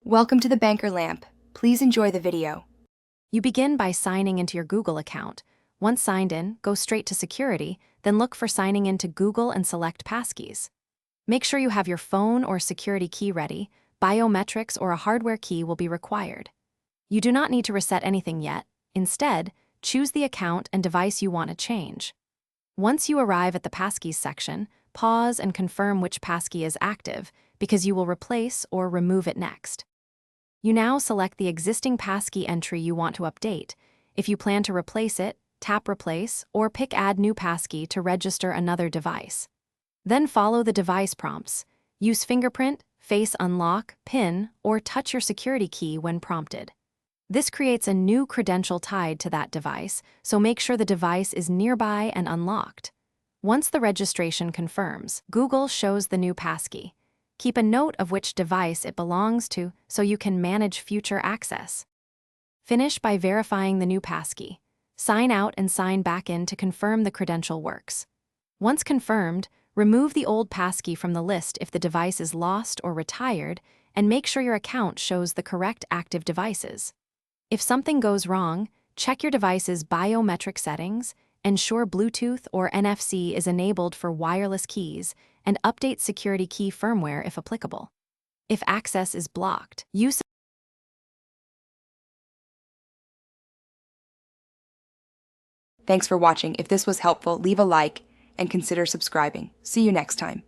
Welcome to the Banker Lamp. Please enjoy the video. You begin by signing into your Google account. Once signed in, go straight to Security, then look for signing into Google and select Passkeys. Make sure you have your phone or security key ready. Biometrics or a hardware key will be required. You do not need to reset anything yet. Instead, choose the account and device you want to change. Once you arrive at the Passkeys section, pause and confirm which passkey is active, because you will replace or remove it next. You now select the existing passkey entry you want to update. If you plan to replace it, tap Replace or pick Add New Passkey to register another device. Then follow the device prompts. Use fingerprint, face unlock, PIN, or touch your security key when prompted. This creates a new credential tied to that device, so make sure the device is nearby and unlocked. Once the registration confirms, Google shows the new passkey. Keep a note of which device it belongs to so you can manage future access. Finish by verifying the new passkey. Sign out and sign back in to confirm the credential works. Once confirmed, remove the old passkey from the list if the device is lost or retired, and make sure your account shows the correct active devices. If something goes wrong, check your device's biometric settings, ensure Bluetooth or NFC is enabled for wireless keys, and update security key firmware if applicable. If access is blocked, use Thanks for watching. If this was helpful, leave a like and consider subscribing. See you next time.